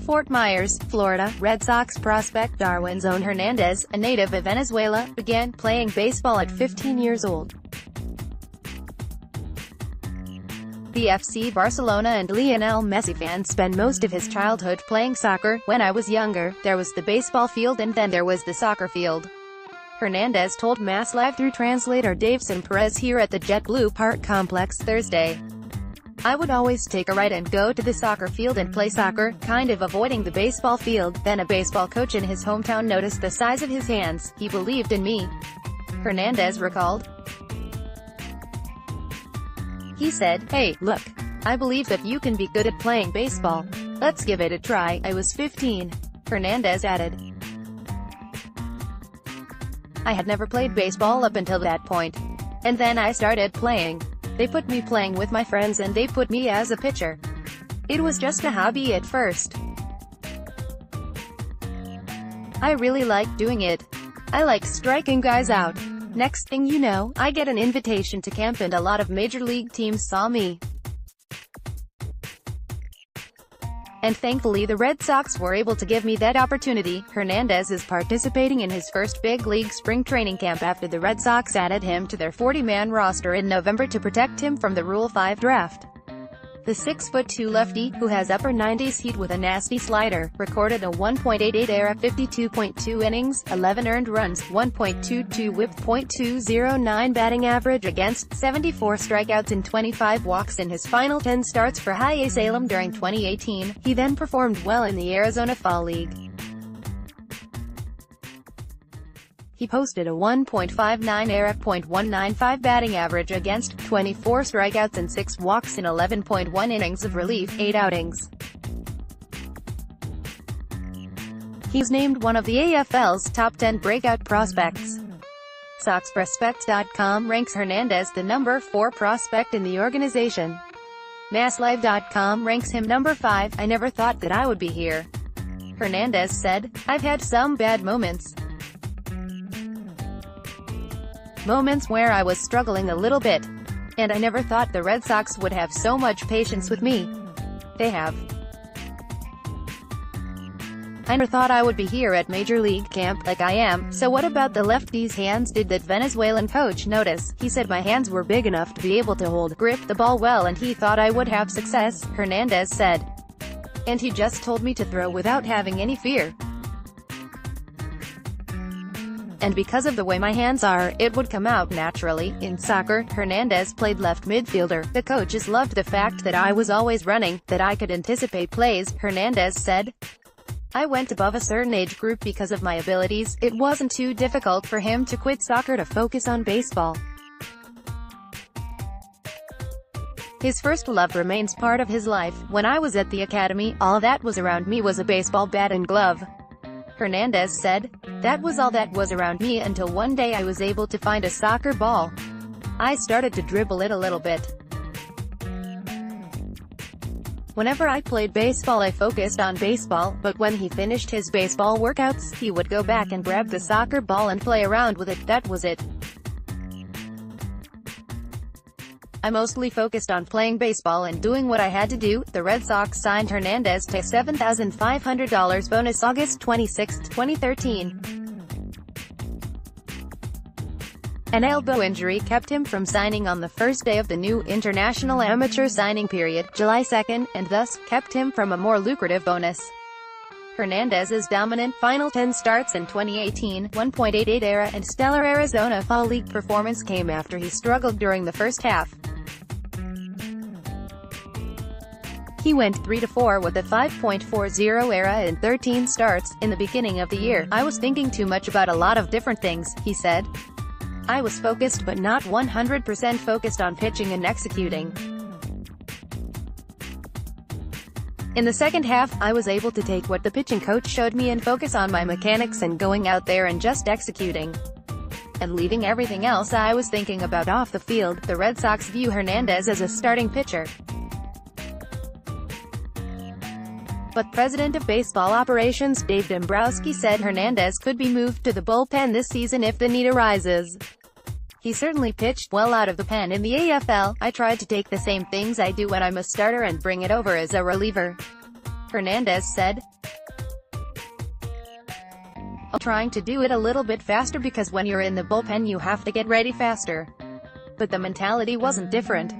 Fort Myers, Florida, Red Sox prospect Darwinzon Hernandez, a native of Venezuela, began playing baseball at 15 years old. The FC Barcelona and Lionel Messi fan spent most of his childhood playing soccer. When I was younger, there was the baseball field and then there was the soccer field. Hernandez told MassLive through translator Daveson Perez here at the JetBlue Park complex Thursday. I would always take a right and go to the soccer field and play soccer, kind of avoiding the baseball field. Then a baseball coach in his hometown noticed the size of his hands. He believed in me, Hernandez recalled. He said, "Hey, look. I believe that you can be good at playing baseball. Let's give it a try." I was 15. Hernandez added. I had never played baseball up until that point. And then I started playing. They put me playing with my friends and they put me as a pitcher. It was just a hobby at first. I really liked doing it. I like striking guys out. Next thing you know, I get an invitation to camp and a lot of major league teams saw me. And thankfully the Red Sox were able to give me that opportunity. Hernandez is participating in his first big league spring training camp after the Red Sox added him to their 40-man roster in November to protect him from the Rule 5 draft. The 6'2" lefty, who has upper 90s heat with a nasty slider, recorded a 1.88 ERA, 52.2 innings, 11 earned runs, 1.22 whip, .209 batting average against, 74 strikeouts and 25 walks in his final 10 starts for High A Salem during 2018. He then performed well in the Arizona Fall League. He posted a 1.59 ERA, .195 batting average against, 24 strikeouts and 6 walks in 11.1 innings of relief, 8 outings. He was named one of the AFL's top 10 breakout prospects. SoxProspects.com ranks Hernandez the number 4 prospect in the organization. MassLive.com ranks him number 5. I never thought that I would be here, Hernandez said. I've had some bad moments. Moments where I was struggling a little bit. And I never thought the Red Sox would have so much patience with me. They have. I never thought I would be here at Major League camp like I am. So what about the lefty's hands did that Venezuelan coach notice? He said my hands were big enough to be able to grip the ball well and he thought I would have success, Hernandez said. And he just told me to throw without having any fear. And because of the way my hands are, it would come out naturally. In soccer, Hernandez played left midfielder. The coaches loved the fact that I was always running, that I could anticipate plays, Hernandez said. I went above a certain age group because of my abilities. It wasn't too difficult for him to quit soccer to focus on baseball. His first love remains part of his life. When I was at the academy, all that was around me was a baseball bat and glove, Hernandez said. That was all that was around me until one day I was able to find a soccer ball. I started to dribble it a little bit. Whenever I played baseball I focused on baseball, but when he finished his baseball workouts, he would go back and grab the soccer ball and play around with it. That was it. I mostly focused on playing baseball and doing what I had to do. The Red Sox signed Hernandez to a $7,500 bonus August 26, 2013. An elbow injury kept him from signing on the first day of the new international amateur signing period, July 2, and thus, kept him from a more lucrative bonus. Hernandez's dominant final 10 starts in 2018, 1.88 ERA and stellar Arizona Fall League performance came after he struggled during the first half. He went 3-4 with a 5.40 ERA in 13 starts. In the beginning of the year, I was thinking too much about a lot of different things, he said. I was focused but not 100% focused on pitching and executing. In the second half, I was able to take what the pitching coach showed me and focus on my mechanics and going out there and just executing. And leaving everything else I was thinking about off the field. The Red Sox view Hernandez as a starting pitcher. But President of Baseball Operations, Dave Dombrowski, said Hernandez could be moved to the bullpen this season if the need arises. He certainly pitched well out of the pen in the AFL. I tried to take the same things I do when I'm a starter and bring it over as a reliever. Hernandez said. "I'm trying to do it a little bit faster because when you're in the bullpen you have to get ready faster. But the mentality wasn't different.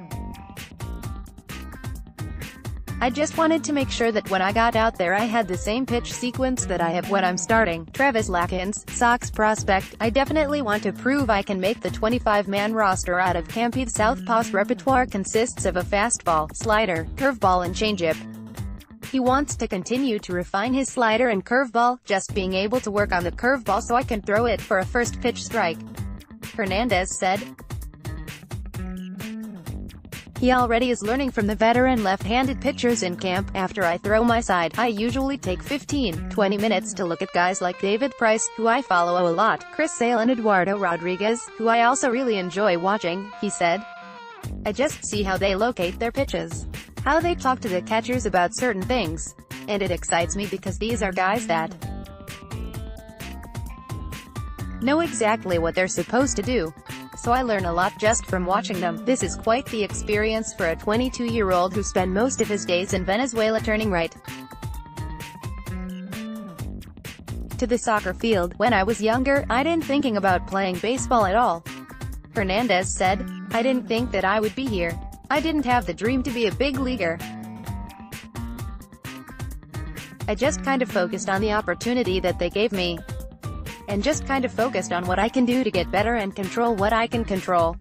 I just wanted to make sure that when I got out there I had the same pitch sequence that I have when I'm starting." Travis Lakins, Sox prospect: "I definitely want to prove I can make the 25-man roster out of campy. The Southpaw's repertoire consists of a fastball, slider, curveball and changeup. He wants to continue to refine his slider and curveball, just being able to work on the curveball so I can throw it for a first pitch strike," Hernandez said. "He already is learning from the veteran left-handed pitchers in camp. After I throw my side, I usually take 15-20 minutes to look at guys like David Price, who I follow a lot, Chris Sale and Eduardo Rodriguez, who I also really enjoy watching," he said. "I just see how they locate their pitches, how they talk to the catchers about certain things. And it excites me because these are guys that know exactly what they're supposed to do. So I learn a lot just from watching them. This is quite the experience for a 22-year-old who spent most of his days in Venezuela turning right to the soccer field. When I was younger, I didn't thinking about playing baseball at all," Hernandez said. "I didn't think that I would be here. I didn't have the dream to be a big leaguer. I just kind of focused on the opportunity that they gave me. And just kind of focused on what I can do to get better and control what I can control."